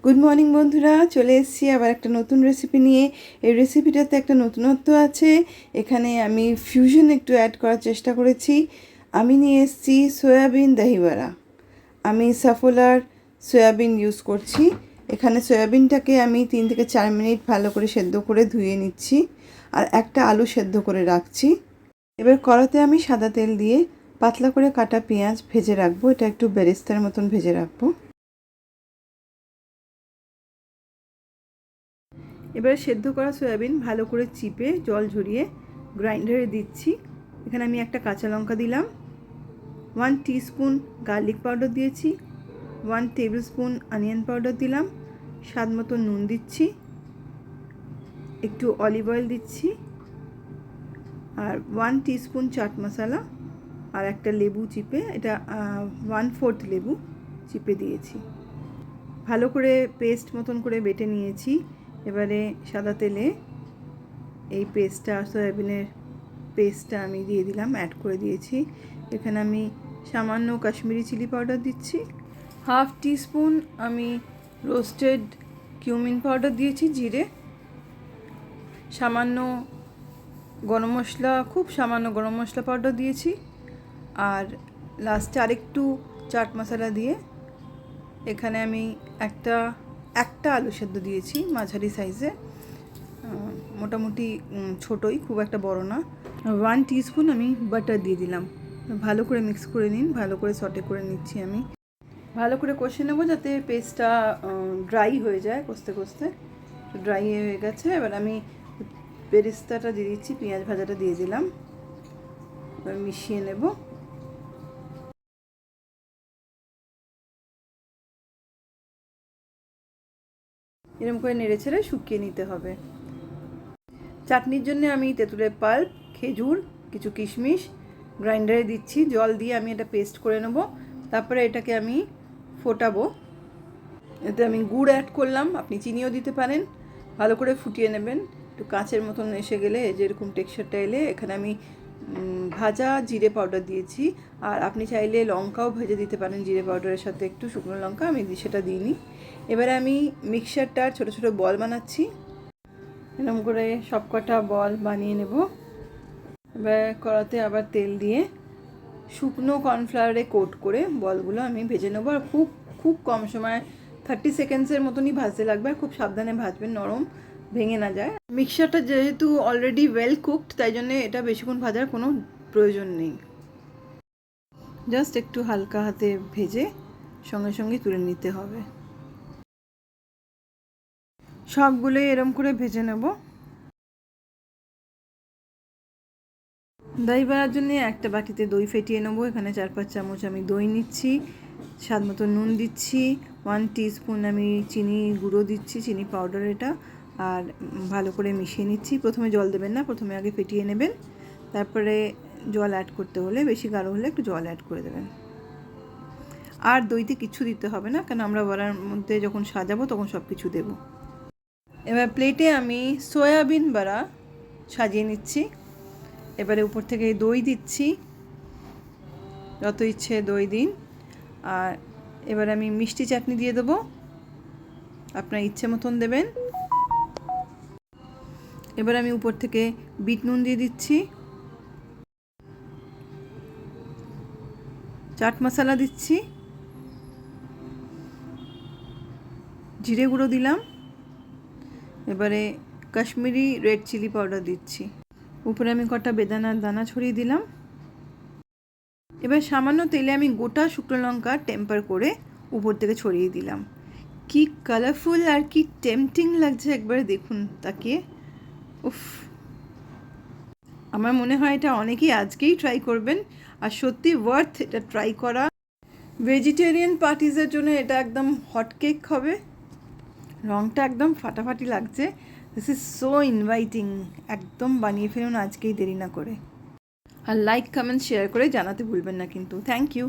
Good morning বন্ধুরা, চলে এসেছি আবার একটা নতুন রেসিপি নিয়ে। এই রেসিপিটাতে একটা নতুনত্ব আছে। এখানে আমি ফিউশন একটু অ্যাড করার চেষ্টা করেছি। আমি নিয়ে এসেছি সয়াবিন দহিবড়া। আমি সাফোলার সয়াবিন ইউজ করছি। এখানে সয়াবিনটাকে আমি 3 থেকে 4 মিনিট ভালো করে সেদ্ধ করে ধুয়ে নিচ্ছি, আর একটা আলু সেদ্ধ করে রাখছি। এবার কড়াতে আমি সাদা তেল দিয়ে পাতলা করে কাটা পেঁয়াজ ভেজে রাখবো। এটা একটু বেরেস্তার মতন ভেজে রাখবো। এবারে সেদ্ধ করা সয়াবিন ভালো করে চিপে জল ঝরিয়ে গ্রাইন্ডারে দিচ্ছি। এখানে আমি একটা কাঁচা লঙ্কা দিলাম, 1 টিস্পুন গার্লিক পাউডার দিয়েছি, 1 টেবিল স্পুন অনিয়ন পাউডার দিলাম, স্বাদ মতো নুন দিচ্ছি, একটু অলিভ অয়েল দিচ্ছি, আর 1 টিস্পুন চাট মশলা, আর একটা লেবু চিপে, এটা 1/4 লেবু চিপে দিয়েছি। ভালো করে পেস্ট মতন করে বেটে নিয়েছি। এবারে সাদা তেলে এই পেস্টটা, সয়াবিনের পেস্টটা আমি দিয়ে দিলাম, অ্যাড করে দিয়েছি। এখানে আমি সামান্য কাশ্মীরি চিলি পাউডার দিচ্ছি, 1/2 টিস্পুন আমি রোস্টেড কিউমিন পাউডার দিয়েছি, জিরে, সামান্য গরম মশলা, খুব সামান্য গরম মশলা পাউডার দিয়েছি, আর লাস্টে আরেকটু চাট মশলা দিয়ে এখানে আমি একটা আলু সেদ্ধ দিয়েছি, মাঝারি সাইজে, মোটামুটি ছোটোই, খুব একটা বড় না। 1 টিস্পুন আমি বাটার দিয়ে দিলাম। ভালো করে মিক্স করে নিন, ভালো করে সটে করে নিচ্ছি আমি। ভালো করে কষে নেবো যাতে পেস্টটা ড্রাই হয়ে যায়। কষতে কষতে ড্রাই হয়ে গেছে। এবার আমি বেরেস্তাটা দিয়ে দিচ্ছি, পেঁয়াজ ভাজাটা দিয়ে দিলাম, এবার মিশিয়ে নেব। এরকম করে নেড়ে ছেড়ে শুকিয়ে নিতে হবে। চাটনির জন্য আমি তেঁতুলের পাল্প, খেজুর, কিছু কিশমিশ গ্রাইন্ডারে দিচ্ছি, জল দিয়ে আমি এটা পেস্ট করে নেব। তারপরে এটাকে আমি ফোটাবো। এতে আমি গুড় অ্যাড করলাম, আপনি চিনিও দিতে পারেন। ভালো করে ফুটিয়ে নেবেন। একটু কাঁচের মতন এসে গেলে, যেরকম টেক্সচারটা এলে, এখানে আমি ভাজা জিরে পাউডার দিয়েছি, আর আপনি চাইলে লঙ্কাও ভেজে দিতে পারেন জিরে পাউডারের সাথে, একটু শুকনো লঙ্কা, আমি সেটা দিইনি। এবারে আমি মিক্সচারটার ছোটো ছোটো বল বানাচ্ছি। এরকম করে সব কটা বল বানিয়ে নেব। এবার কড়াতে আবার তেল দিয়ে শুকনো কর্নফ্লাওয়ারে কোট করে বলগুলো আমি ভেজে নেবো। আর খুব খুব কম সময়, 30 সেকেন্ডসের মতনই ভাজতে লাগবে। আর খুব সাবধানে ভাজবেন, নরম ভেঙে না যায়। মিক্সচারটা যেহেতু অলরেডি ওয়েল কুকড, তাই জন্য এটা বেশিক্ষণ ভাজার কোনো প্রয়োজন নেই। জাস্ট একটু হালকা হাতে ভেজে সঙ্গে সঙ্গে তুলে নিতে হবে। সবগুলোই এরম করে ভেজে নেব। দই বানার জন্য একটা বাটিতে দই ফেটিয়ে নেবো। এখানে 4-5 চামচ আমি দই নিচ্ছি, স্বাদ মতো নুন দিচ্ছি, 1 টিস্পুন আমি চিনি গুঁড়ো দিচ্ছি, চিনি পাউডার এটা, আর ভালো করে মিশিয়ে নিচ্ছি। প্রথমে জল দেবেন না, প্রথমে আগে ফেটিয়ে নেবেন, তারপরে জল অ্যাড করতে হলে, বেশি গাঢ় হলে একটু জল অ্যাড করে দেবেন। আর দইতে কিছু দিতে হবে না, কারণ আমরা বড়ার মধ্যে যখন সাজাবো তখন সব কিছু দেবো। এবার প্লেটে আমি সয়াবিন বড়া সাজিয়ে নিচ্ছি। এবারে উপর থেকে দই দিচ্ছি, যত ইচ্ছে দই দিন। আর এবার আমি মিষ্টি চাটনি দিয়ে দেবো, আপনার ইচ্ছে মতন দেবেন। এবার আমি উপর থেকে বিট নুন দিয়ে দিচ্ছি, চাট মশলা দিচ্ছি, জিরে গুঁড়ো দিলাম, এবারে কাশ্মীরি রেড চিলি পাউডার দিচ্ছি। উপরে আমি কটা বেদানার দানা ছড়িয়ে দিলাম। এবার সামান্য তেলে আমি গোটা শুকনো লঙ্কা টেম্পার করে উপর থেকে ছড়িয়ে দিলাম। কি কালারফুল আর কি টেম্পটিং লাগছে, একবারে দেখুন তাকিয়ে। উফ, আমার মনে হয় এটা অনেকেই আজকেই ট্রাই করবেন, আর সত্যি ওয়ার্থ এটা ট্রাই করা। ভেজিটেরিয়ান পার্টিসের জন্য এটা একদম হট কেক হবে। রঙটা একদম ফাটাফাটি লাগছে। This is so inviting. একদম বানিয়ে ফেলুন আজকেই, দেরি না করে। আর লাইক, কমেন্ট, শেয়ার করে জানাতে ভুলবেন না কিন্তু। Thank you.